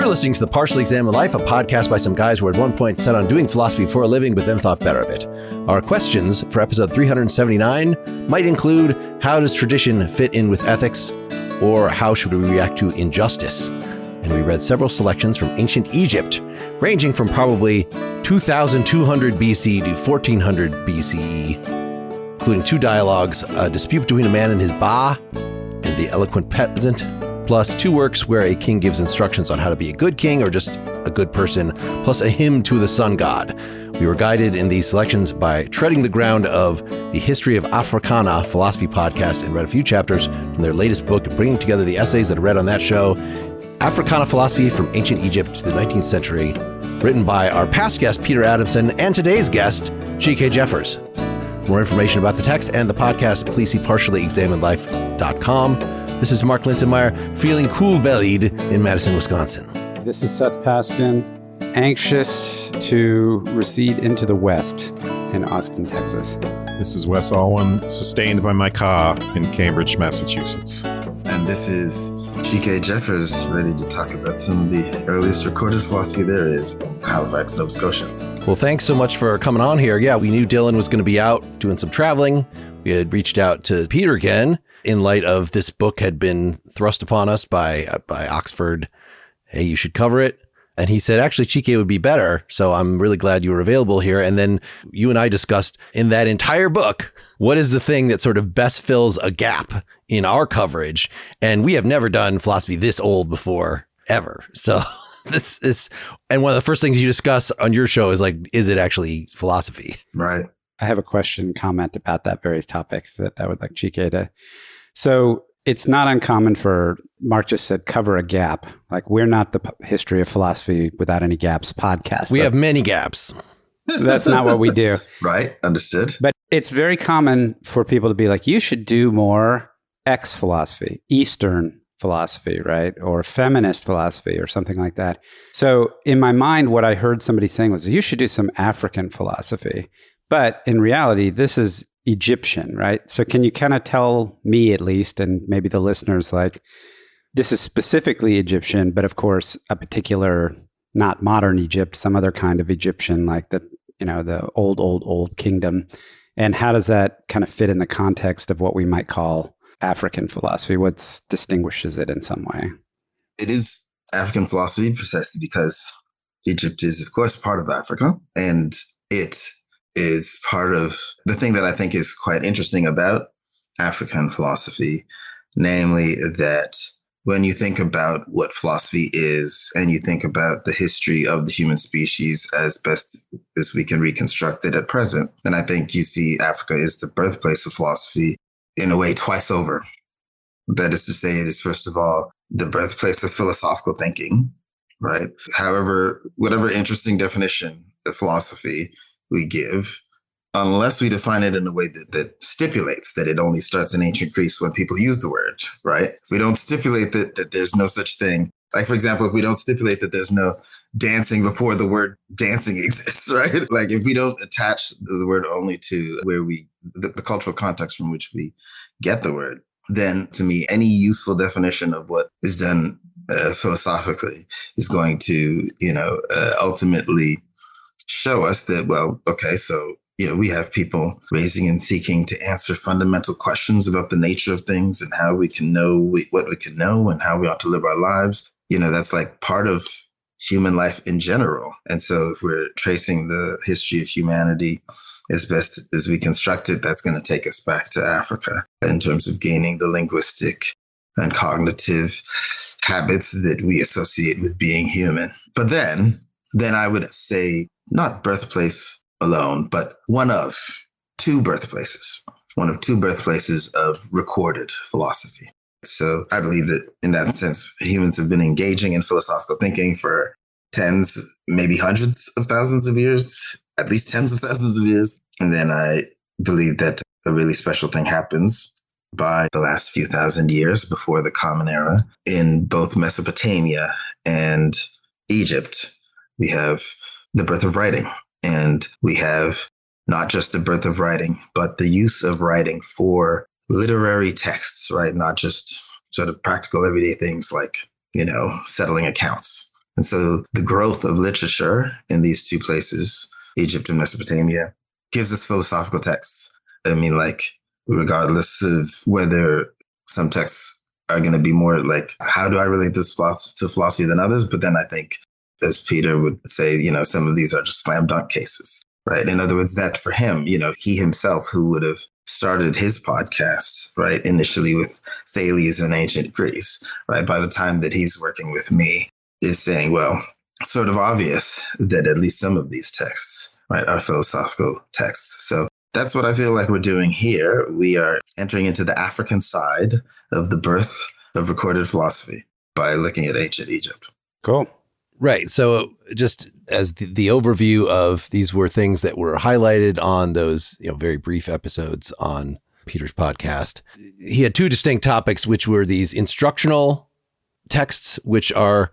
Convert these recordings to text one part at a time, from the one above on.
You're listening to The Partially Examined Life, a podcast by some guys who at one point set on doing philosophy for a living, but then thought better of it. Our questions for episode 379 might include, how does tradition fit in with ethics? Or how should we react to injustice? And we read several selections from ancient Egypt, ranging from probably 2200 BC to 1400 BCE, including two dialogues, a dispute between a man and his Ba, and the Eloquent Peasant, plus two works where a king gives instructions on how to be a good king or just a good person, plus a hymn to the sun god. We were guided in these selections by treading the ground of the History of Africana philosophy podcast and read a few chapters from their latest book, bringing together the essays that I read on that show, Africana Philosophy from Ancient Egypt to the 19th Century, written by our past guest, Peter Adamson, and today's guest, Chike Jeffers. For more information about the text and the podcast, please see partiallyexaminedlife.com. This is Mark Linsenmeyer, feeling cool-bellied in Madison, Wisconsin. This is Seth Paskin, anxious to recede into the West in Austin, Texas. This is Wes Alwyn, sustained by my car in Cambridge, Massachusetts. And this is Chike Jeffers, ready to talk about some of the earliest recorded philosophy there is in Halifax, Nova Scotia. Well, thanks so much for coming on here. Yeah, we knew Dylan was going to be out doing some traveling. We had reached out to Peter again in light of this book had been thrust upon us by Oxford. Hey, you should cover it. And he said, actually, Chike would be better. So I'm really glad you were available here. And then you and I discussed in that entire book, what is the thing that sort of best fills a gap in our coverage? And we have never done philosophy this old before, ever. So this is, and one of the first things you discuss on your show is like, is it actually philosophy? Right. I have a comment about that very topic that I would like Chike to. So it's not uncommon for, Mark just said, cover a gap. Like, we're not the History of Philosophy Without Any Gaps podcast. We have many gaps. So that's not what we do. Right. Understood. But it's very common for people to be like, you should do more X philosophy, Eastern philosophy, right? Or feminist philosophy or something like that. So in my mind, what I heard somebody saying was, you should do some African philosophy. But in reality, this is Egyptian, right? So can you kind of tell me at least, and maybe the listeners, like, this is specifically Egyptian, but of course, a particular, not modern Egypt, some other kind of Egyptian, like the old kingdom. And how does that kind of fit in the context of what we might call African philosophy? What distinguishes it in some way? It is African philosophy precisely because Egypt is, of course, part of Africa, and it is part of the thing that I think is quite interesting about African philosophy, namely that when you think about what philosophy is and you think about the history of the human species as best as we can reconstruct it at present, then I think you see Africa is the birthplace of philosophy in a way twice over. That is to say, it is, first of all, the birthplace of philosophical thinking, right? However, whatever interesting definition of philosophy we give, unless we define it in a way that stipulates that it only starts in ancient Greece when people use the word, right? If we don't stipulate that there's no such thing, like, for example, if we don't stipulate that there's no dancing before the word dancing exists, right? Like, if we don't attach the word only to where the cultural context from which we get the word, then to me, any useful definition of what is done philosophically is going to, ultimately show us that, well, okay, so, we have people raising and seeking to answer fundamental questions about the nature of things and how we can know what we can know and how we ought to live our lives. That's like part of human life in general. And so if we're tracing the history of humanity as best as we construct it, that's going to take us back to Africa in terms of gaining the linguistic and cognitive habits that we associate with being human. But then I would say not birthplace alone, but one of two birthplaces of recorded philosophy. So I believe that in that sense, humans have been engaging in philosophical thinking for tens, maybe hundreds of thousands of years, at least tens of thousands of years. And then I believe that a really special thing happens by the last few thousand years before the Common Era in both Mesopotamia and Egypt. We have the birth of writing. And we have not just the birth of writing, but the use of writing for literary texts, right? Not just sort of practical everyday things like, settling accounts, And so the growth of literature in these two places, Egypt and Mesopotamia, gives us philosophical texts. I mean, like, regardless of whether some texts are going to be more like, how do I relate this to philosophy than others? But then I think, as Peter would say, some of these are just slam dunk cases, right? In other words, that for him, he himself, who would have started his podcast, right, initially with Thales in ancient Greece, right, by the time that he's working with me, is saying, well, it's sort of obvious that at least some of these texts, right, are philosophical texts. So that's what I feel like we're doing here. We are entering into the African side of the birth of recorded philosophy by looking at ancient Egypt. Cool. Right. So just as the overview of these were things that were highlighted on those, very brief episodes on Peter's podcast. He had two distinct topics, which were these instructional texts, which are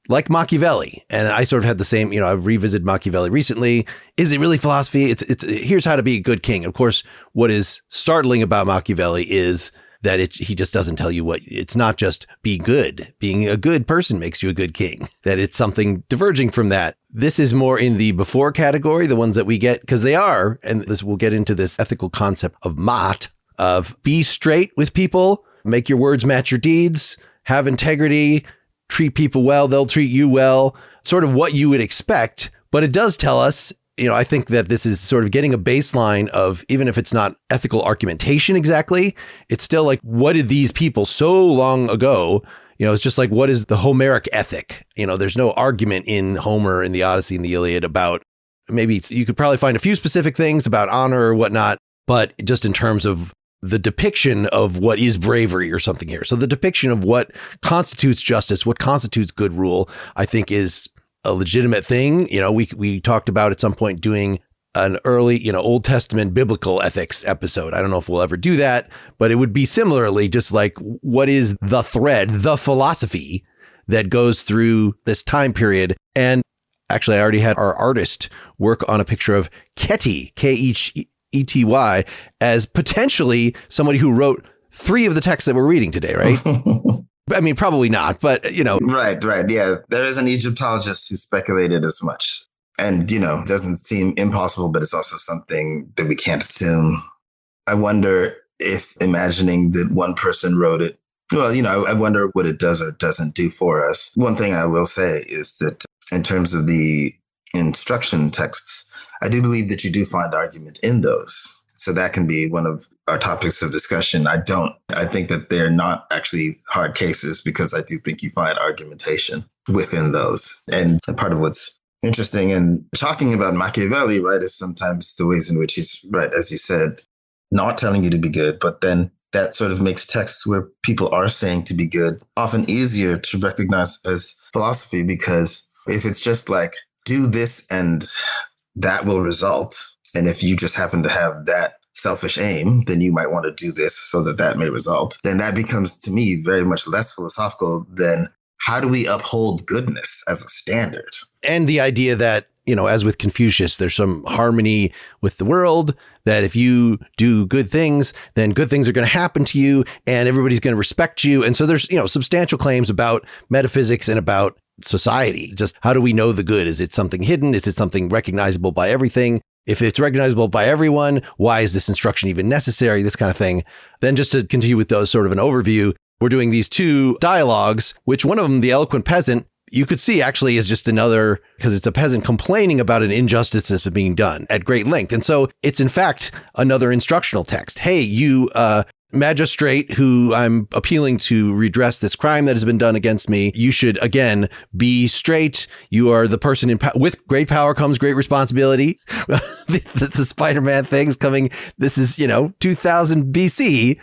like Machiavelli. And I sort of had the same, I've revisited Machiavelli recently. Is it really philosophy? It's here's how to be a good king. Of course, what is startling about Machiavelli is that he just doesn't tell you it's not just be good. Being a good person makes you a good king, that it's something diverging from that. This is more in the before category, the ones that we get, because they are, and we'll get into this ethical concept of Maat, of be straight with people, make your words match your deeds, have integrity, treat people well, they'll treat you well, sort of what you would expect. But it does tell us, I think that this is sort of getting a baseline of, even if it's not ethical argumentation exactly, it's still like, what did these people so long ago, it's just like, what is the Homeric ethic? There's no argument in Homer, in the Odyssey and the Iliad about, maybe you could probably find a few specific things about honor or whatnot, but just in terms of the depiction of what is bravery or something here. So the depiction of what constitutes justice, what constitutes good rule, I think is a legitimate thing. We talked about at some point doing an early, Old Testament biblical ethics episode. I don't know if we'll ever do that, but it would be similarly just like, what is the thread, the philosophy that goes through this time period? And actually, I already had our artist work on a picture of Kety, K-H-E-T-Y, as potentially somebody who wrote 3 of the texts that we're reading today, right? I mean, probably not, but, Right. Yeah. There is an Egyptologist who speculated as much. And, it doesn't seem impossible, but it's also something that we can't assume. I wonder if imagining that one person wrote it, I wonder what it does or doesn't do for us. One thing I will say is that in terms of the instruction texts, I do believe that you do find argument in those. So that can be one of our topics of discussion. I think that they're not actually hard cases, because I do think you find argumentation within those. And part of what's interesting and talking about Machiavelli, right, is sometimes the ways in which he's, right, as you said, not telling you to be good, but then that sort of makes texts where people are saying to be good often easier to recognize as philosophy, because if it's just like, do this and that will result, and if you just happen to have that selfish aim, then you might want to do this so that may result. Then that becomes, to me, very much less philosophical than how do we uphold goodness as a standard? And the idea that, as with Confucius, there's some harmony with the world, that if you do good things, then good things are going to happen to you and everybody's going to respect you. And so there's, substantial claims about metaphysics and about society. Just how do we know the good? Is it something hidden? Is it something recognizable by everything? If it's recognizable by everyone, why is this instruction even necessary? This kind of thing. Then just to continue with those sort of an overview, we're doing these 2 dialogues, which one of them, the Eloquent Peasant, you could see actually is just another, because it's a peasant complaining about an injustice that's being done at great length. And so it's in fact another instructional text. Hey, you magistrate who I'm appealing to redress this crime that has been done against me, you should, again, be straight. You are the person in with great power comes great responsibility. the Spider-Man thing's coming. This is, 2000 BC.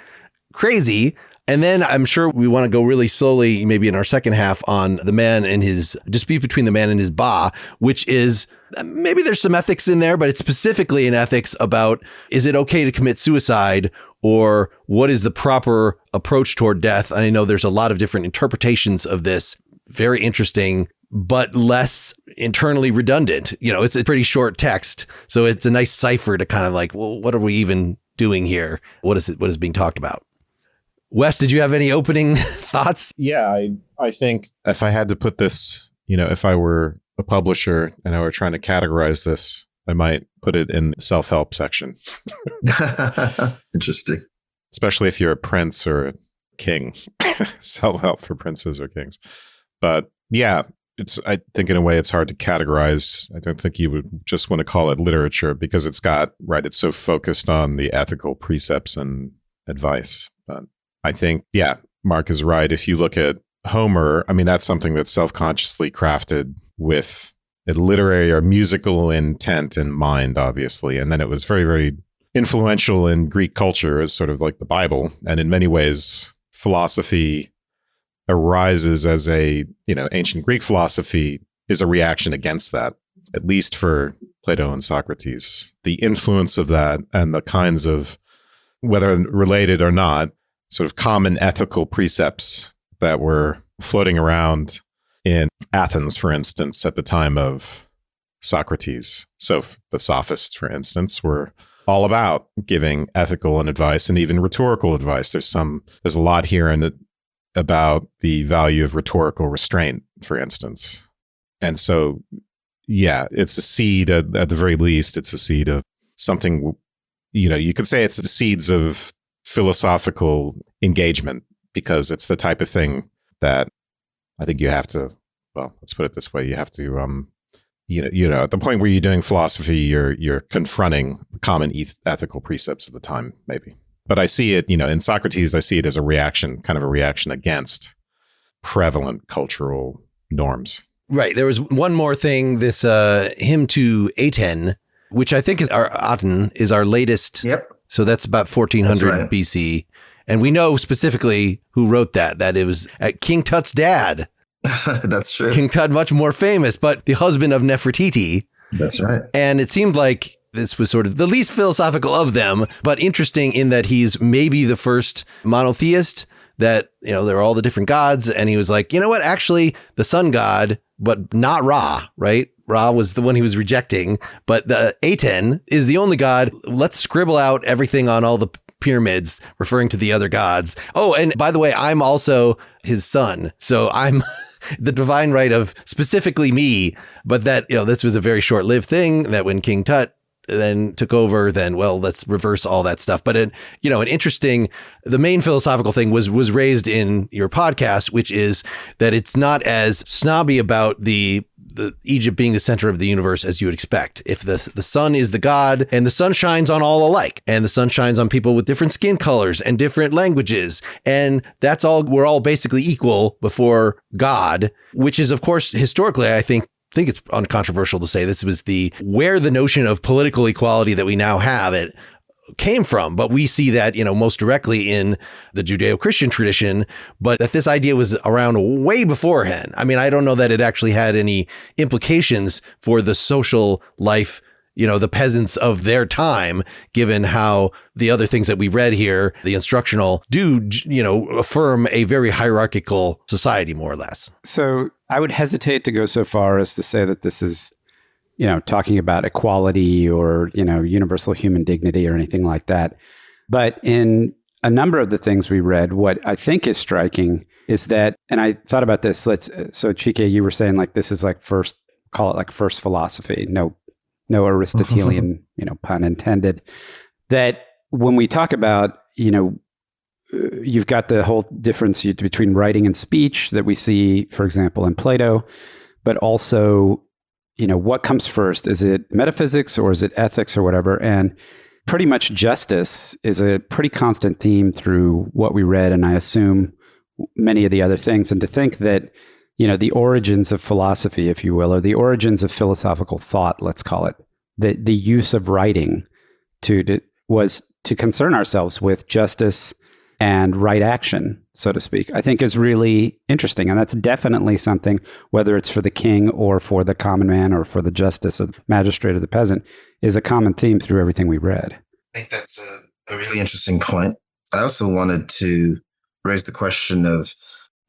Crazy. And then I'm sure we want to go really slowly, maybe in our second half, on the man and his dispute between the man and his ba, which is, maybe there's some ethics in there, but it's specifically an ethics about, is it okay to commit suicide, or what is the proper approach toward death? And I know there's a lot of different interpretations of this. Very interesting, but less internally redundant. It's a pretty short text. So it's a nice cipher to kind of like, well, what are we even doing here? What is being talked about? Wes, did you have any opening thoughts? Yeah, I think if I had to put this, if I were a publisher and I were trying to categorize this, I might put it in self-help section. Interesting. Especially if you're a prince or a king. Self-help for princes or kings. But yeah, I think in a way it's hard to categorize. I don't think you would just want to call it literature because it's so focused on the ethical precepts and advice. But I think, yeah, Mark is right. If you look at Homer, I mean, that's something that's self-consciously crafted with a literary or musical intent in mind, obviously. And then it was very, very influential in Greek culture as sort of like the Bible. And in many ways, philosophy arises as ancient Greek philosophy is a reaction against that, at least for Plato and Socrates. The influence of that and the kinds of, whether related or not, sort of common ethical precepts that were floating around in Athens, for instance, at the time of Socrates. So the sophists, for instance, were all about giving ethical and advice and even rhetorical advice. There's a lot here about the value of rhetorical restraint, for instance. And so, yeah, it's a seed, at the very least, it's a seed of something, you could say it's the seeds of philosophical engagement, because it's the type of thing that I think you have to, well, let's put it this way, you have to, at the point where you're doing philosophy, you're confronting the common ethical precepts of the time, maybe. But I see it, in Socrates, I see it as a reaction against prevalent cultural norms. Right. There was one more thing, this hymn to Aten, which I think is Aten is our latest. Yep. So that's about 1400 That's right. BC. And we know specifically who wrote that it was King Tut's dad. That's true. King Tut, much more famous, but the husband of Nefertiti. That's right. And it seemed like this was sort of the least philosophical of them, but interesting in that he's maybe the first monotheist, that, there are all the different gods. And he was like, you know what, actually the sun god, but not Ra, right? Ra was the one he was rejecting, but the Aten is the only god. Let's scribble out everything on all the pyramids referring to the other gods. Oh, and by the way, I'm also his son. So I'm the divine right of specifically me, but that, this was a very short-lived thing, that when King Tut then took over, then, well, let's reverse all that stuff. But an interesting, the main philosophical thing was raised in your podcast, which is that it's not as snobby about the Egypt being the center of the universe as you would expect. If the sun is the god, and the sun shines on all alike, and the sun shines on people with different skin colors and different languages, and that's all, we're all basically equal before God, which is, of course, historically, I think it's uncontroversial to say this was where the notion of political equality that we now have it came from. But we see that, most directly in the Judeo-Christian tradition, but that this idea was around way beforehand. I mean, I don't know that it actually had any implications for the social life, the peasants of their time, given how the other things that we read here, the instructional, do, affirm a very hierarchical society, more or less. So I would hesitate to go so far as to say that this is, talking about equality or, universal human dignity or anything like that. But in a number of the things we read, what I think is striking is that, and I thought about this, so Chike, you were saying like, this is like call it like first philosophy. No Aristotelian, pun intended, that when we talk about, you've got the whole difference between writing and speech that we see, for example, in Plato, but also, what comes first? Is it metaphysics or is it ethics or whatever? And pretty much justice is a pretty constant theme through what we read, and I assume many of the other things. And to think that, the origins of philosophy, if you will, or the origins of philosophical thought, let's call it, the use of writing was to concern ourselves with justice and right action, so to speak, I think is really interesting. And that's definitely something, whether it's for the king or for the common man or for the justice or the magistrate or the peasant, is a common theme through everything we read. I think that's a really interesting point. I also wanted to raise the question of,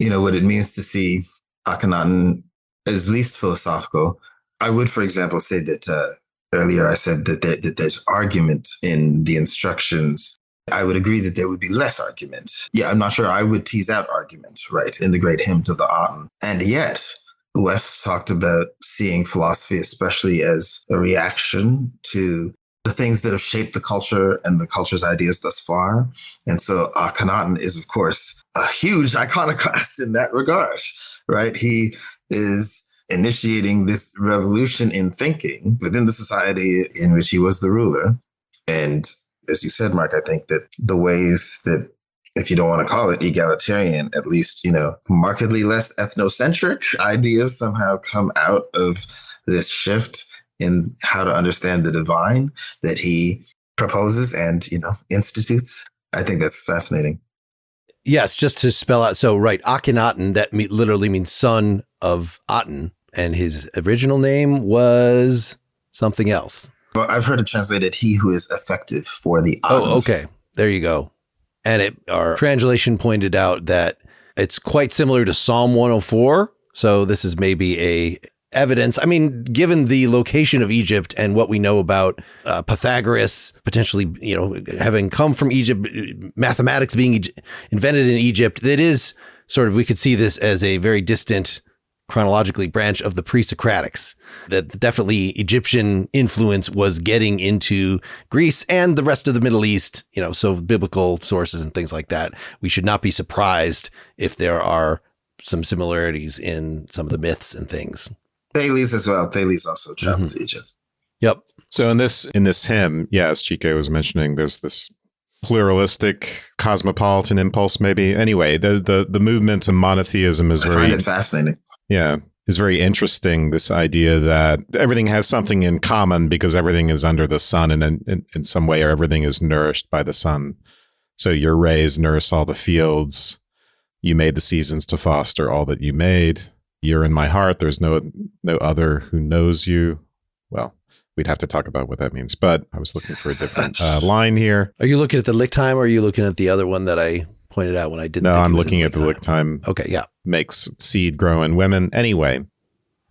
what it means to see Akhenaten as least philosophical. I would, for example, say that earlier I said that there's argument in the instructions. I would agree that there would be less argument. Yeah, I'm not sure I would tease out argument, right, in the great hymn to the Aten. And yet, West talked about seeing philosophy, especially as a reaction to the things that have shaped the culture and the culture's ideas thus far. And so Akhenaten is, of course, a huge iconoclast in that regard, right? He is initiating this revolution in thinking within the society in which he was the ruler. And as you said, Mark, I think that the ways that, if you don't want to call it egalitarian, at least, markedly less ethnocentric ideas somehow come out of this shift in how to understand the divine that he proposes and, institutes. I think that's fascinating. Yes, just to spell out. So, right, Akhenaten, that literally means son of Aten. And his original name was something else. But I've heard it translated, he who is effective for the Aten. Oh, okay. There you go. And our translation pointed out that it's quite similar to Psalm 104. So this is maybe a evidence. I mean, given the location of Egypt and what we know about Pythagoras potentially, having come from Egypt, mathematics being invented in Egypt, that is sort of, we could see this as a very distant chronologically branch of the pre-Socratics, that definitely Egyptian influence was getting into Greece and the rest of the Middle East, so biblical sources and things like that. We should not be surprised if there are some similarities in some of the myths and things. Thales as well. Thales also traveled to Egypt. Yep. So in this hymn, as Chike was mentioning, there's this pluralistic cosmopolitan impulse, maybe. Anyway, the movement to monotheism is I find it fascinating. Yeah, is very interesting. This idea that everything has something in common because everything is under the sun, and in some way, or everything is nourished by the sun. So your rays nourish all the fields. You made the seasons to foster all that you made. You're in my heart. There's no other who knows you. Well, we'd have to talk about what that means, but I was looking for a different line here. Are you looking at the Lichtime, or are you looking at the other one that I pointed out when I didn't? No, I'm looking at the Lichtime. Okay, yeah. Makes seed grow in women. Anyway.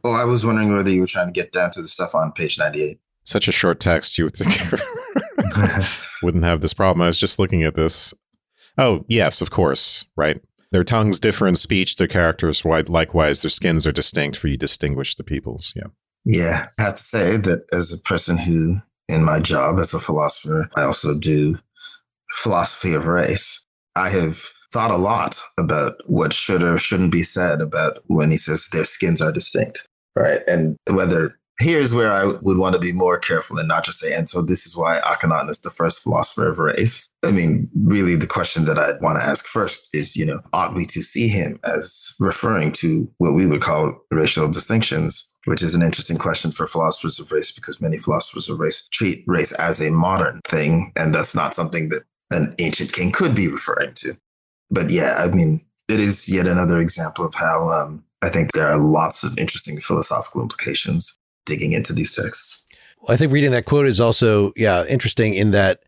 Well, I was wondering whether you were trying to get down to the stuff on page 98. Such a short text, you would think wouldn't have this problem. I was just looking at this. Oh, yes, of course, right. Their tongues differ in speech, their characters likewise, their skins are distinct, for you distinguish the peoples. Yeah. Yeah, I have to say that as a person who, in my job as a philosopher, I also do philosophy of race. I have thought a lot about what should or shouldn't be said about when he says their skins are distinct, right? And whether here's where I would want to be more careful and not just say, and so this is why Akhenaten is the first philosopher of race. I mean, really, the question that I'd want to ask first is, ought we to see him as referring to what we would call racial distinctions, which is an interesting question for philosophers of race, because many philosophers of race treat race as a modern thing, and that's not something that an ancient king could be referring to. But yeah, I mean, it is yet another example of how I think there are lots of interesting philosophical implications digging into these texts. I think reading that quote is also, interesting in that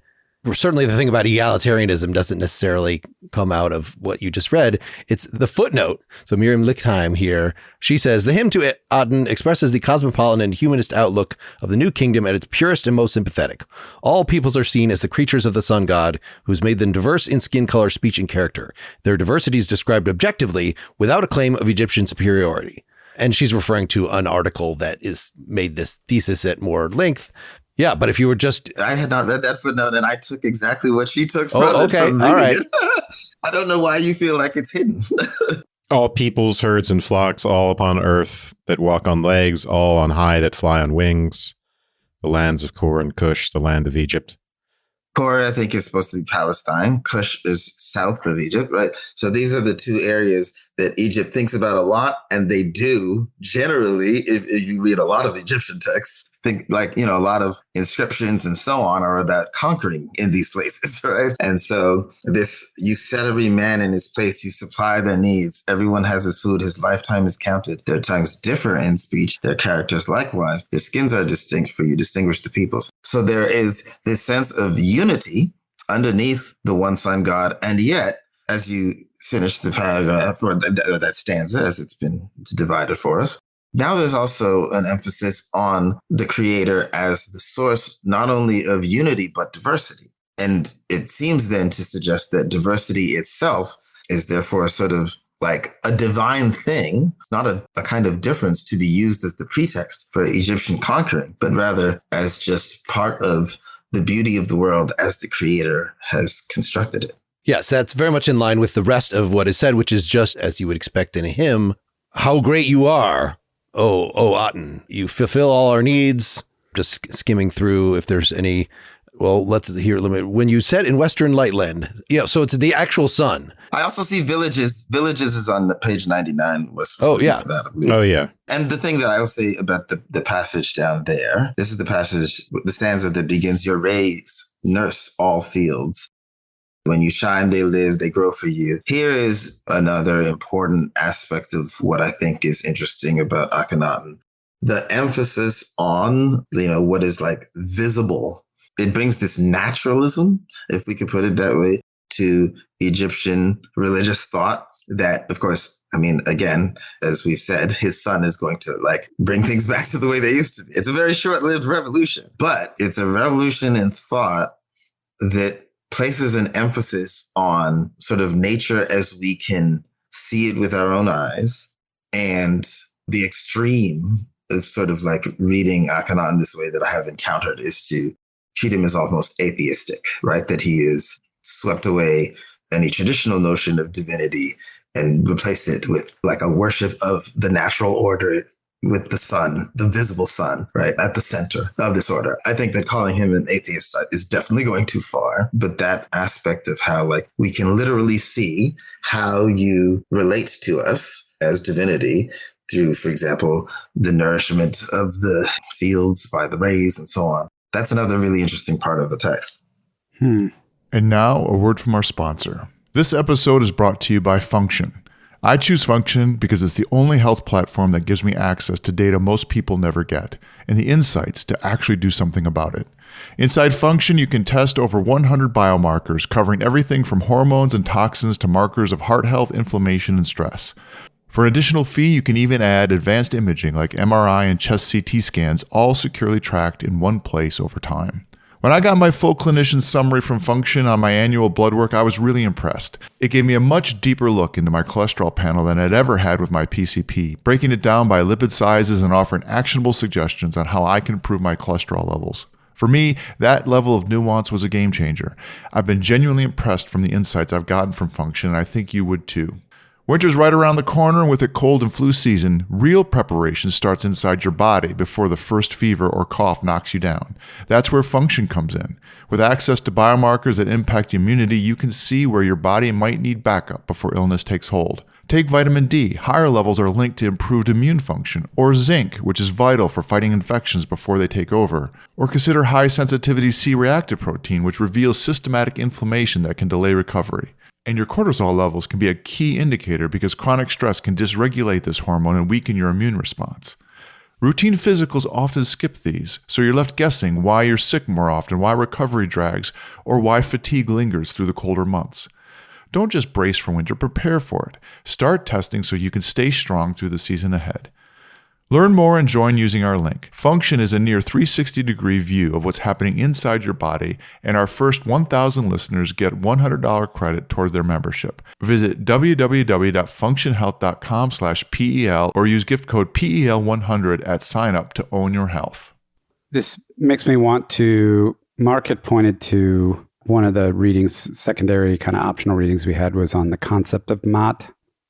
certainly the thing about egalitarianism doesn't necessarily come out of what you just read. It's the footnote. So Miriam Lichtheim here, she says, the hymn to Aten expresses the cosmopolitan and humanist outlook of the new kingdom at its purest and most sympathetic. All peoples are seen as the creatures of the sun god, who's made them diverse in skin color, speech, and character. Their diversity is described objectively without a claim of Egyptian superiority. And she's referring to an article that is made this thesis at more length. Yeah, but if you were just... I had not read that footnote, and I took exactly what she took from it. From reading all right. it. I don't know why you feel like it's hidden. All peoples, herds, and flocks, all upon earth that walk on legs, all on high that fly on wings. The lands of Kor and Cush, the land of Egypt. Kor, I think, is supposed to be Palestine. Cush is south of Egypt, right? So these are the two areas that Egypt thinks about a lot, and they do generally, if you read a lot of Egyptian texts, think like, a lot of inscriptions and so on are about conquering in these places, right? And so you set every man in his place, you supply their needs. Everyone has his food, his lifetime is counted. Their tongues differ in speech, their characters likewise. Their skins are distinct, for you distinguish the peoples. So there is this sense of unity underneath the one sun God. And yet, as you finish the paragraph or that stanza, as it's been divided for us, now there's also an emphasis on the creator as the source, not only of unity, but diversity. And it seems then to suggest that diversity itself is therefore sort of like a divine thing, not a kind of difference to be used as the pretext for Egyptian conquering, but rather as just part of the beauty of the world as the creator has constructed it. Yes, that's very much in line with the rest of what is said, which is just as you would expect in a hymn. How great you are, oh Aten. You fulfill all our needs. Just skimming through if there's any. Well, let's hear. When you set in Western Lightland. Yeah, so it's the actual sun. I also see villages. Villages is on page 99. Oh, yeah. For that, Oh, yeah. And the thing that I'll say about the passage down there, this is the passage, the stanza that begins, your rays nurse all fields. When you shine, they live, they grow for you. Here is another important aspect of what I think is interesting about Akhenaten. The emphasis on, what is like visible. It brings this naturalism, if we could put it that way, to Egyptian religious thought that, of course, again, as we've said, his son is going to bring things back to the way they used to be. It's a very short-lived revolution, but it's a revolution in thought that places an emphasis on sort of nature as we can see it with our own eyes, and the extreme of sort of reading Akhenaten this way that I have encountered is to treat him as almost atheistic, right? That he is swept away any traditional notion of divinity and replaced it with a worship of the natural order with the sun, the visible sun, right, at the center of this order. I think that calling him an atheist is definitely going too far. But that aspect of how we can literally see how you relate to us as divinity through, for example, the nourishment of the fields by the rays and so on. That's another really interesting part of the text. And now a word from our sponsor. This episode is brought to you by Function. I choose Function because it's the only health platform that gives me access to data most people never get, and the insights to actually do something about it. Inside Function, you can test over 100 biomarkers covering everything from hormones and toxins to markers of heart health, inflammation, and stress. For an additional fee, you can even add advanced imaging like MRI and chest CT scans, all securely tracked in one place over time. When I got my full clinician summary from Function on my annual blood work, I was really impressed. It gave me a much deeper look into my cholesterol panel than I'd ever had with my PCP, breaking it down by lipid sizes and offering actionable suggestions on how I can improve my cholesterol levels. For me, that level of nuance was a game changer. I've been genuinely impressed from the insights I've gotten from Function, and I think you would too. Winter's right around the corner, and with a cold and flu season, real preparation starts inside your body before the first fever or cough knocks you down. That's where Function comes in. With access to biomarkers that impact immunity, you can see where your body might need backup before illness takes hold. Take vitamin D. Higher levels are linked to improved immune function. Or zinc, which is vital for fighting infections before they take over. Or consider high-sensitivity C-reactive protein, which reveals systematic inflammation that can delay recovery. And your cortisol levels can be a key indicator because chronic stress can dysregulate this hormone and weaken your immune response. Routine physicals often skip these, so you're left guessing why you're sick more often, why recovery drags, or why fatigue lingers through the colder months. Don't just brace for winter, prepare for it. Start testing so you can stay strong through the season ahead. Learn more and join using our link. Function is a near 360-degree view of what's happening inside your body, and our first 1,000 listeners get $100 credit towards their membership. Visit www.functionhealth.com/PEL or use gift code PEL100 at sign up to own your health. This makes me want to, Mark had pointed to one of the readings, secondary kind of optional readings we had was on the concept of Maat.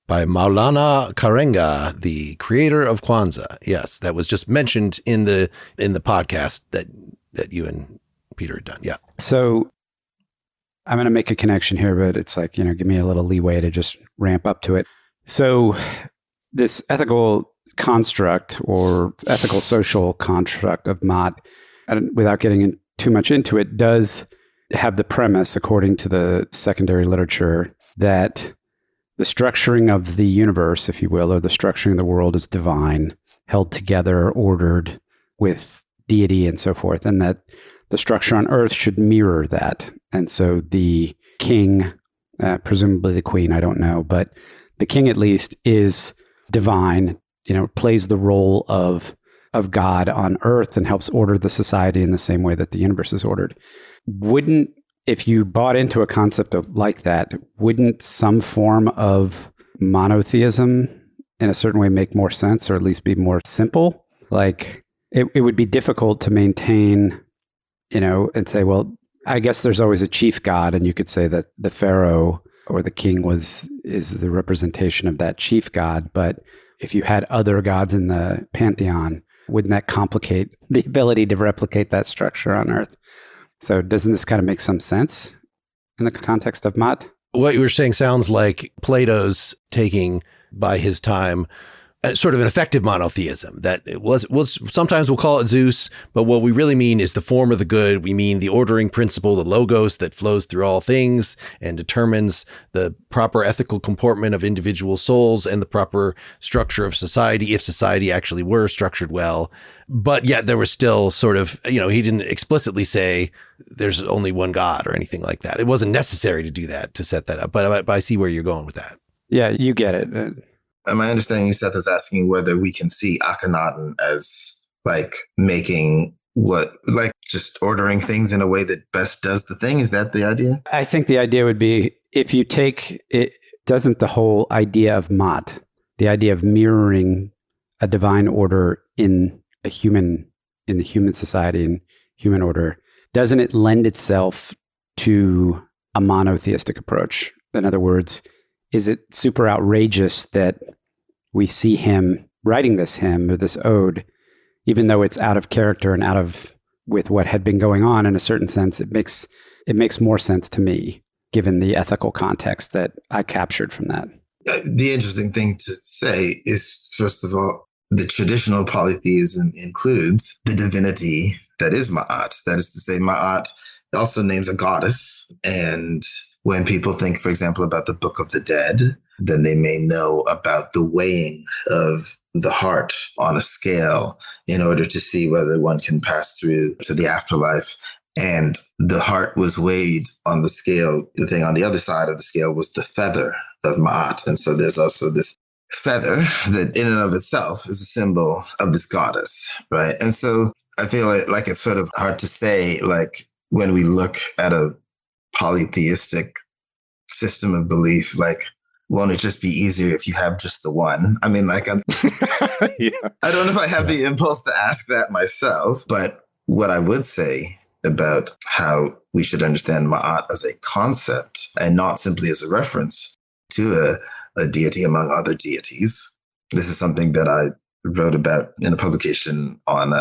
By Maulana Karenga, the creator of Kwanzaa. Yes, that was just mentioned in the podcast that you and Peter had done. Yeah. So I'm going to make a connection here, but it's give me a little leeway to just ramp up to it. So this ethical construct or ethical social construct of Maat, without getting too much into it, does have the premise, according to the secondary literature, that the structuring of the universe, if you will, or the structuring of the world is divine, held together, ordered with deity and so forth, and that the structure on earth should mirror that. And so the king, presumably the queen, I don't know, but the king at least is divine, plays the role of God on earth and helps order the society in the same way that the universe is ordered. If you bought into a concept of like that, wouldn't some form of monotheism in a certain way make more sense, or at least be more simple. Like it would be difficult to maintain, and say, well, I guess there's always a chief god, and you could say that the pharaoh or the king is the representation of that chief god. But if you had other gods in the pantheon, wouldn't that complicate the ability to replicate that structure on Earth? So doesn't this kind of make some sense in the context of Maat? What you were saying sounds like Plato's taking by his time sort of an effective monotheism, that it was sometimes we'll call it Zeus, but what we really mean is the form of the good. We mean the ordering principle, the logos that flows through all things and determines the proper ethical comportment of individual souls and the proper structure of society, if society actually were structured well. But yet there was still sort of, he didn't explicitly say there's only one God or anything like that. It wasn't necessary to do that, to set that up. But I see where you're going with that. Yeah, you get it. My understanding, Seth is asking whether we can see Akhenaten as like making just ordering things in a way that best does the thing. Is that the idea? I think the idea would be, if you take it, doesn't the whole idea of Maat, the idea of mirroring a divine order in the human society and human order, doesn't it lend itself to a monotheistic approach? In other words, is it super outrageous that we see him writing this hymn or this ode, even though it's out of character and with what had been going on? In a certain sense, it makes more sense to me, given the ethical context that I captured from that. The interesting thing to say is, first of all, the traditional polytheism includes the divinity that is Maat. That is to say, Maat also names a goddess. And when people think, for example, about the Book of the Dead, then they may know about the weighing of the heart on a scale in order to see whether one can pass through to the afterlife. And the heart was weighed on the scale. The thing on the other side of the scale was the feather of Maat. And so there's also this feather that in and of itself is a symbol of this goddess, right? And so I feel like it's sort of hard to say, like, when we look at a polytheistic system of belief, like, won't it just be easier if you have just the one? I mean, like, Yeah. I don't know if I have the impulse to ask that myself, but what I would say about how we should understand Ma'at as a concept and not simply as a reference to a deity among other deities. This is something that I wrote about in a publication on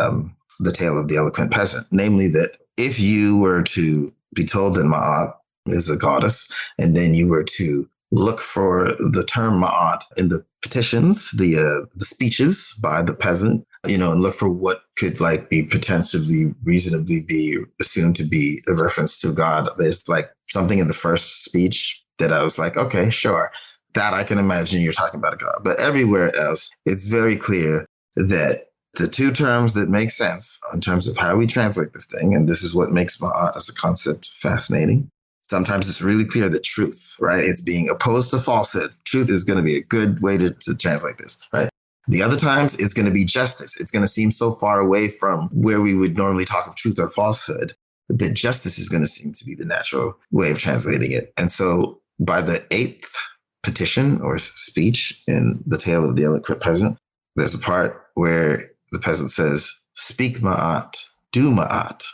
the tale of the Eloquent Peasant, namely that if you were to be told that Ma'at is a goddess, and then you were to look for the term Ma'at in the petitions, the speeches by the peasant, and look for what could be potentially reasonably be assumed to be a reference to God. There's something in the first speech that I was like, okay, sure, that I can imagine you're talking about a God. But everywhere else, it's very clear that the two terms that make sense in terms of how we translate this thing, and this is what makes Ma'at as a concept fascinating. Sometimes it's really clear that truth, right? It's being opposed to falsehood. Truth is going to be a good way to translate this, right? The other times it's going to be justice. It's going to seem so far away from where we would normally talk of truth or falsehood that justice is going to seem to be the natural way of translating it. And so by the 8th petition or speech in the tale of the Eloquent Peasant, there's a part where the peasant says, speak Ma'at, do Ma'at.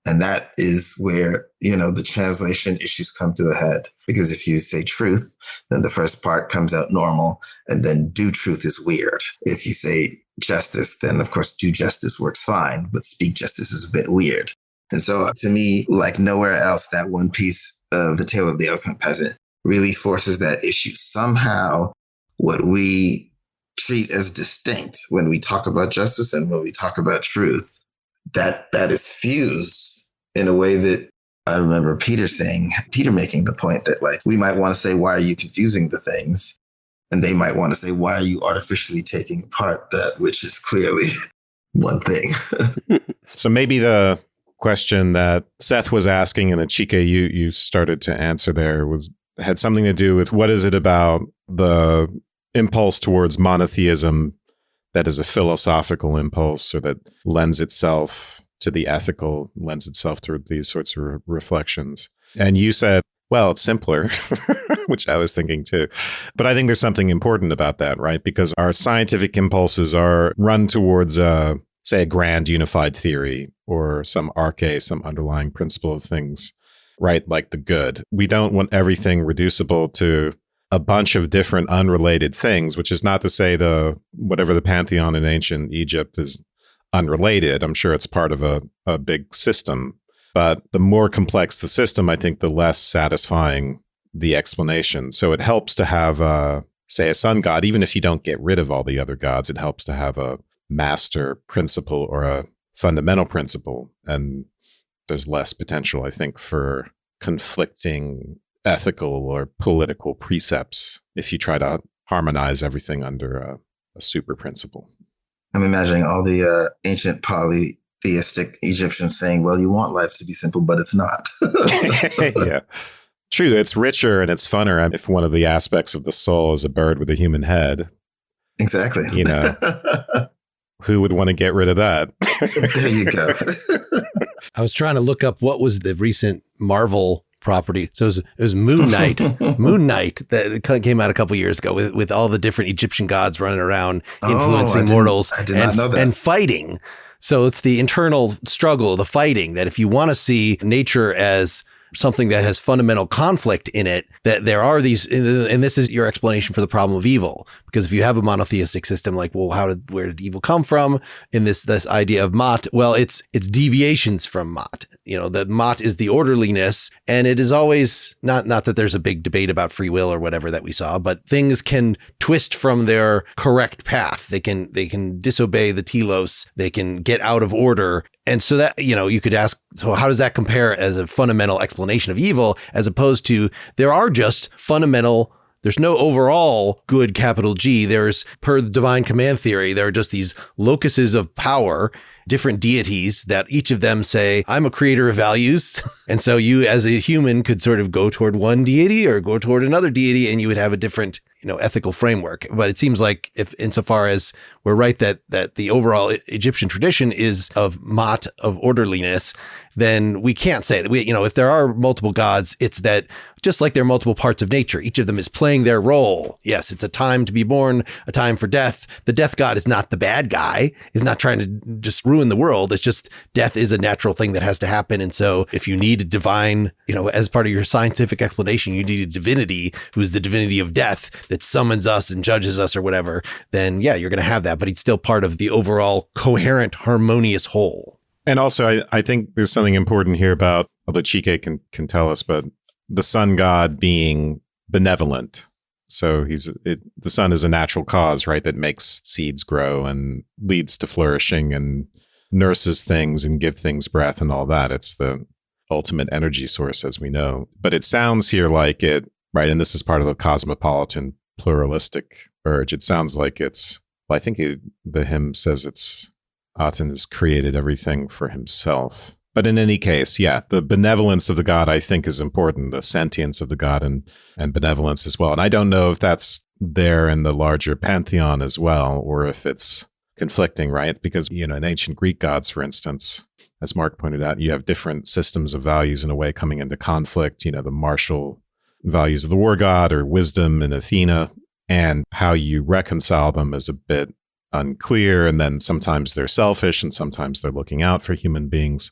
And that is where, the translation issues come to a head. Because if you say truth, then the first part comes out normal. And then do truth is weird. If you say justice, then of course, do justice works fine. But speak justice is a bit weird. And so to me, like nowhere else, that one piece of the tale of the Eloquent Peasant really forces that issue. Somehow, what we treat as distinct when we talk about justice and when we talk about truth, that is fused in a way that I remember Peter making the point that we might want to say, why are you confusing the things? And they might want to say, why are you artificially taking apart that which is clearly one thing? So maybe the question that Seth was asking and that Chike, you started to answer there had something to do with what is it about the impulse towards monotheism that is a philosophical impulse or that lends itself to the ethical, lends itself to these sorts of reflections. And you said, Well, it's simpler, which I was thinking too. But I think there's something important about that, right? Because our scientific impulses are run towards, say, a grand unified theory or some arche, some underlying principle of things, right? Like the good. We don't want everything reducible to a bunch of different unrelated things, which is not to say whatever the pantheon in ancient Egypt is unrelated. I'm sure it's part of a big system. But the more complex the system, I think the less satisfying the explanation. So it helps to have, say, a sun god, even if you don't get rid of all the other gods, it helps to have a master principle or a fundamental principle. And there's less potential, I think, for conflicting ethical or political precepts if you try to harmonize everything under a super principle. I'm imagining all the ancient polytheistic Egyptians saying, well, you want life to be simple, but it's not. Yeah. True. It's richer and it's funner if one of the aspects of the soul is a bird with a human head. Exactly. You know, who would want to get rid of that? There you go. I was trying to look up what was the recent Marvel property. So it was Moon Knight. Moon Knight that came out a couple years ago with all the different Egyptian gods running around influencing mortals and fighting. So it's the internal struggle, the fighting, that if you want to see nature as something that has fundamental conflict in it, that there are these, and this is your explanation for the problem of evil. Because if you have a monotheistic system, like, well, where did evil come from in this idea of Maat? Well, it's deviations from Maat. You know, the Maat is the orderliness, and it is always not that there's a big debate about free will or whatever that we saw, but things can twist from their correct path. They can disobey the telos. They can get out of order. And so that, you know, you could ask, so how does that compare as a fundamental explanation of evil, as opposed to there are just fundamental, there's no overall good, capital G. There's, per the divine command theory, there are just these locuses of power, different deities that each of them say, I'm a creator of values. And so you as a human could sort of go toward one deity or go toward another deity, and you would have a different, you know, ethical framework. But it seems like, if insofar as we're right that the overall Egyptian tradition is of Maat, of orderliness, then we can't say that if there are multiple gods, it's that just like there are multiple parts of nature, each of them is playing their role. Yes, it's a time to be born, a time for death. The death god is not the bad guy, is not trying to just ruin the world. It's just death is a natural thing that has to happen. And so if you need a divine, as part of your scientific explanation, you need a divinity who's the divinity of death that summons us and judges us or whatever, then yeah, you're going to have that, but he's still part of the overall coherent, harmonious whole. And also, I think there's something important here about, although Chike can tell us, but the sun god being benevolent. So the sun is a natural cause, right, that makes seeds grow and leads to flourishing and nurses things and give things breath and all that. It's the ultimate energy source, as we know. But it sounds here like it, right, and this is part of the cosmopolitan pluralistic urge. It sounds like it's, well, I think the hymn says Aten has created everything for himself. But in any case, yeah, the benevolence of the god, I think, is important, the sentience of the god and benevolence as well. And I don't know if that's there in the larger pantheon as well, or if it's conflicting, right? Because, in ancient Greek gods, for instance, as Mark pointed out, you have different systems of values in a way coming into conflict, the martial values of the war god or wisdom in Athena, and how you reconcile them is a bit unclear. And then sometimes they're selfish and sometimes they're looking out for human beings.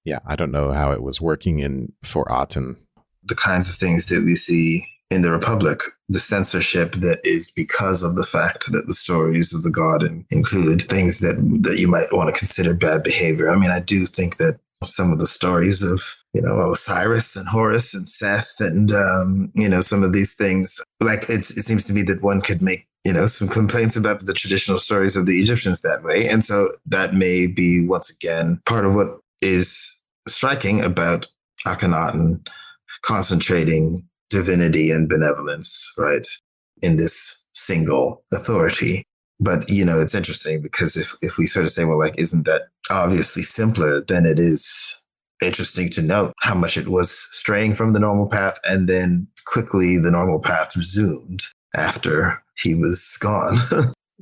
Yeah, I don't know how it was working for Aten. The kinds of things that we see in the Republic, the censorship that is because of the fact that the stories of the god include things that you might want to consider bad behavior. I mean, I do think that some of the stories of, Osiris and Horus and Seth and, some of these things, like it seems to me that one could make, some complaints about the traditional stories of the Egyptians that way. And so that may be, once again, part of what is striking about Akhenaten concentrating divinity and benevolence, right, in this single authority. But, it's interesting because if we sort of say, well, like, isn't that obviously simpler, then it is interesting to note how much it was straying from the normal path, and then quickly the normal path resumed after he was gone.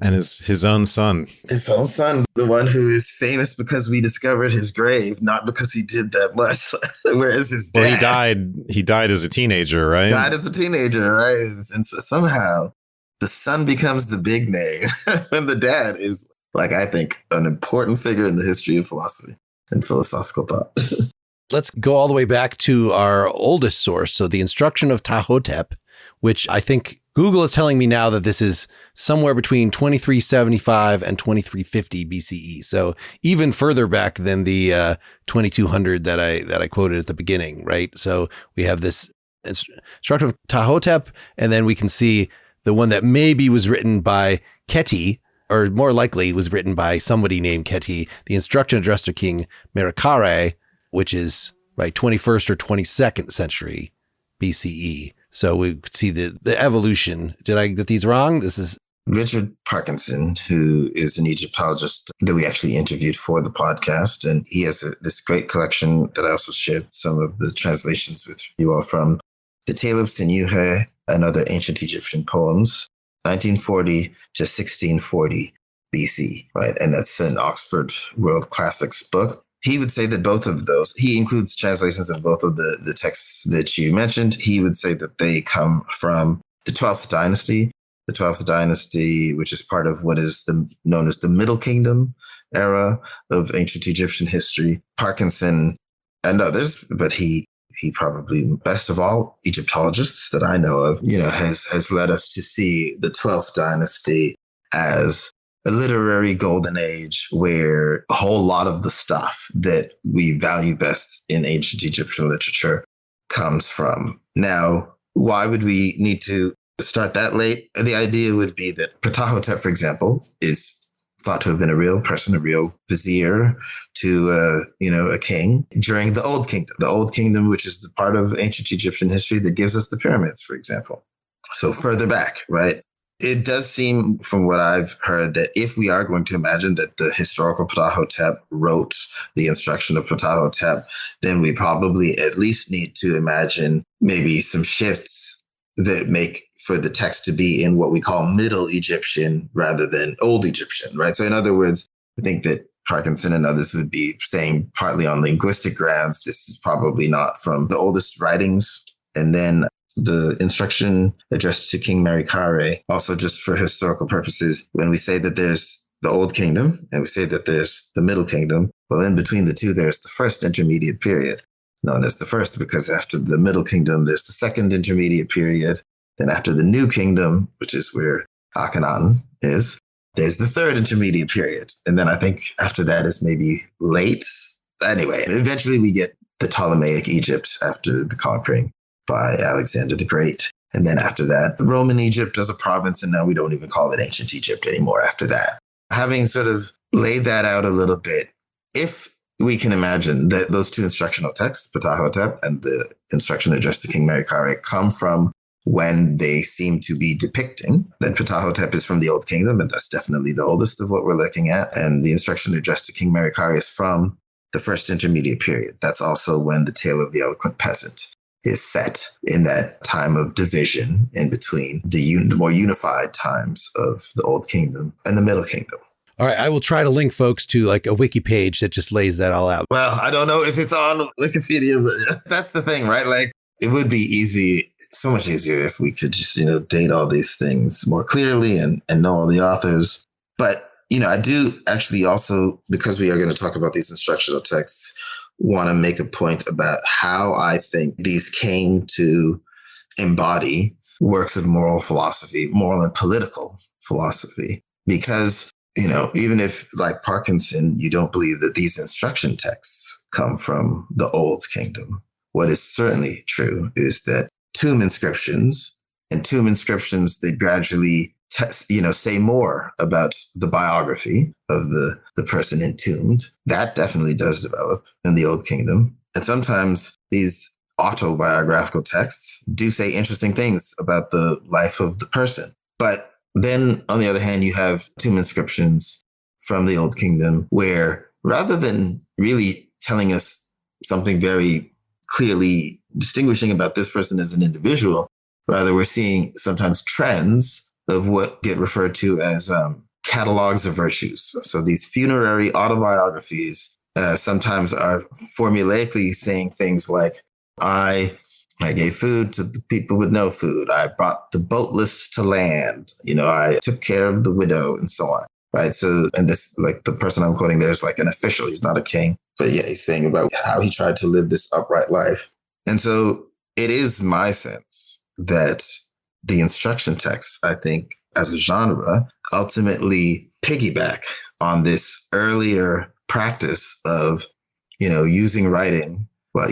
And his own son. His own son, the one who is famous because we discovered his grave, not because he did that much. Whereas his dad He died as a teenager, right? died as a teenager, right? And so somehow the son becomes the big name when the dad is, like, I think, an important figure in the history of philosophy and philosophical thought. Let's go all the way back to our oldest source. So the Instruction of Ptahhotep, which I think Google is telling me now that this is somewhere between 2375 and 2350 BCE. So even further back than the 2200 that I quoted at the beginning, right? So we have this Instruction of Ptahhotep, and then we can see the one that maybe was written by Keti, or more likely was written by somebody named Keti, the Instruction addressed to King Merikare, which is right 21st or 22nd century BCE. So we could see the evolution. Did I get these wrong? This is Richard Parkinson, who is an Egyptologist that we actually interviewed for the podcast. And he has this great collection that I also shared some of the translations with you all from, The Tale of Sinuhe and Other Ancient Egyptian Poems, 1940 to 1640 BC, right? And that's an Oxford World Classics book. He would say that both of those, he includes translations of both of the texts that you mentioned. He would say that they come from the 12th dynasty. The 12th dynasty, which is part of what is known as the Middle Kingdom era of ancient Egyptian history. Parkinson and others, but he probably, best of all Egyptologists that I know of, has led us to see the 12th dynasty as a literary golden age where a whole lot of the stuff that we value best in ancient Egyptian literature comes from. Now, why would we need to start that late? The idea would be that Ptahhotep, for example, is thought to have been a real person, a real vizier to, a king during the Old Kingdom. The Old Kingdom, which is the part of ancient Egyptian history that gives us the pyramids, for example. So further back, right? It does seem, from what I've heard, that if we are going to imagine that the historical Ptahhotep wrote the Instruction of Ptahhotep, then we probably at least need to imagine maybe some shifts that make for the text to be in what we call Middle Egyptian rather than Old Egyptian, right? So in other words, I think that Parkinson and others would be saying, partly on linguistic grounds, this is probably not from the oldest writings. And then the instruction addressed to King Merikare, also just for historical purposes, when we say that there's the Old Kingdom and we say that there's the Middle Kingdom, well, in between the two, there's the first intermediate period, known as the first, because after the Middle Kingdom, there's the second intermediate period. Then after the New Kingdom, which is where Akhenaten is, there's the third intermediate period. And then I think after that is maybe late. Anyway, eventually we get the Ptolemaic Egypt after the conquering by Alexander the Great. And then after that, Roman Egypt as a province, and now we don't even call it ancient Egypt anymore after that. Having sort of laid that out a little bit, if we can imagine that those two instructional texts, Ptahhotep and the instruction addressed to King Merikare, come from when they seem to be depicting, then Ptahhotep is from the Old Kingdom, and that's definitely the oldest of what we're looking at. And the instruction addressed to King Merikare is from the first intermediate period. That's also when the tale of the Eloquent Peasant is set, in that time of division in between the more unified times of the Old Kingdom and the Middle Kingdom. all right. I will try to link folks to like a wiki page that just lays that all out. Well, I don't know if it's on Wikipedia, but that's the thing, right? Like, it would be easy, so much easier if we could just, date all these things more clearly and know all the authors. But, I do actually also, because we are going to talk about these instructional texts, want to make a point about how I think these came to embody works of moral philosophy, moral and political philosophy. Because, even if, like Parkinson, you don't believe that these instruction texts come from the Old Kingdom, what is certainly true is that tomb inscriptions, they gradually say more about the biography of the person entombed. That definitely does develop in the Old Kingdom. And sometimes these autobiographical texts do say interesting things about the life of the person. But then, on the other hand, you have tomb inscriptions from the Old Kingdom where, rather than really telling us something very clearly distinguishing about this person as an individual, rather we're seeing sometimes trends of what get referred to as catalogs of virtues. So these funerary autobiographies sometimes are formulaically saying things like, I gave food to the people with no food. I brought the boatless to land. I took care of the widow and so on. Right. So, and this, like the person I'm quoting there is like an official. He's not a king, but yeah, he's saying about how he tried to live this upright life. And so it is my sense that the instruction texts, I think, as a genre, ultimately piggyback on this earlier practice of, using writing. Well,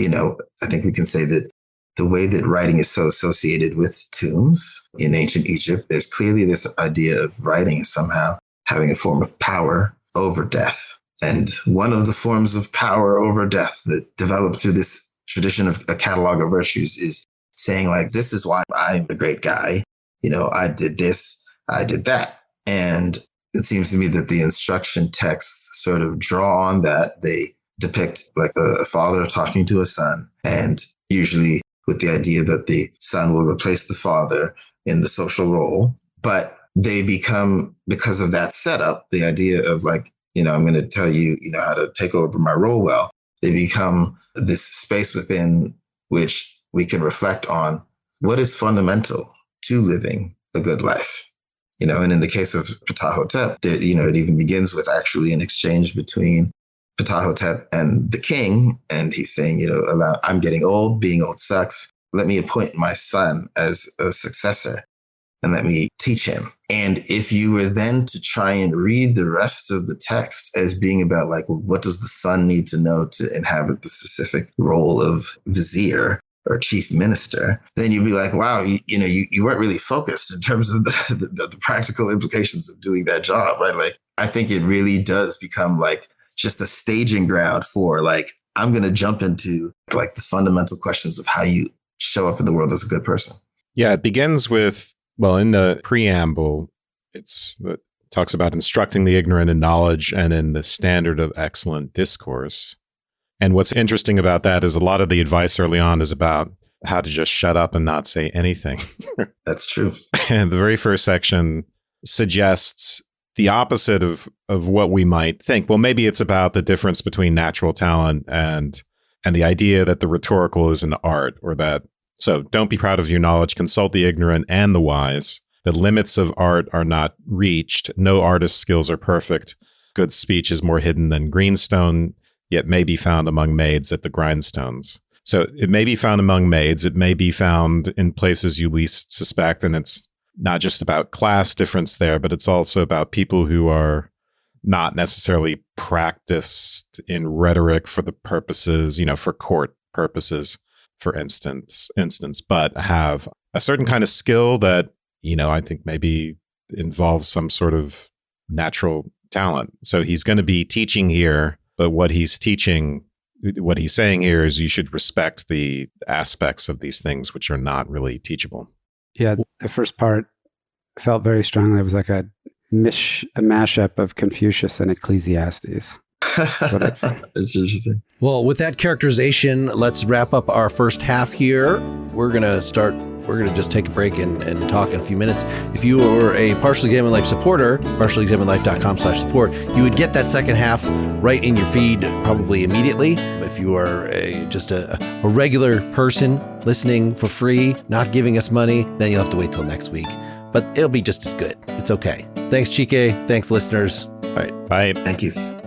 I think we can say that the way that writing is so associated with tombs in ancient Egypt, there's clearly this idea of writing somehow having a form of power over death. And one of the forms of power over death that developed through this tradition of a catalog of virtues is saying like, this is why I'm a great guy. I did this, I did that. And it seems to me that the instruction texts sort of draw on that. They depict like a father talking to a son, and usually with the idea that the son will replace the father in the social role. But they become, because of that setup, the idea of like, I'm going to tell you, how to take over my role well. They become this space within which we can reflect on what is fundamental to living a good life. And in the case of Ptahhotep, it even begins with actually an exchange between Ptahhotep and the king. And he's saying, I'm getting old, being old sucks. Let me appoint my son as a successor and let me teach him. And if you were then to try and read the rest of the text as being about like, well, what does the son need to know to inhabit the specific role of vizier or chief minister, then you'd be like, wow, you weren't really focused in terms of the practical implications of doing that job, right? Like, I think it really does become like just a staging ground for like, I'm going to jump into like the fundamental questions of how you show up in the world as a good person. Yeah, it begins with, well, in the preamble, it talks about instructing the ignorant in knowledge and in the standard of excellent discourse. And what's interesting about that is a lot of the advice early on is about how to just shut up and not say anything. That's true. And the very first section suggests the opposite of what we might think. Well, maybe it's about the difference between natural talent and the idea that the rhetorical is an art, or that, so don't be proud of your knowledge, consult the ignorant and the wise. The limits of art are not reached. No artist's skills are perfect. Good speech is more hidden than greenstone, yet may be found among maids at the grindstones. So it may be found among maids. It may be found in places you least suspect. And it's not just about class difference there, but it's also about people who are not necessarily practiced in rhetoric for the purposes, for court purposes, for instance, but have a certain kind of skill that, I think maybe involves some sort of natural talent. So he's going to be teaching here, but what he's saying here is you should respect the aspects of these things which are not really teachable. Yeah, the first part felt very strongly. It was like a mashup of Confucius and Ecclesiastes. It's interesting. Well, with that characterization, let's wrap up our first half here. We're going to just take a break and talk in a few minutes. If you were a Partially Examined Life supporter, partiallyexaminedlife.com/support, you would get that second half right in your feed probably immediately. If you are just a regular person listening for free, not giving us money, then you'll have to wait till next week. But it'll be just as good. It's okay. Thanks, Chike. Thanks, listeners. All right. Bye. Thank you.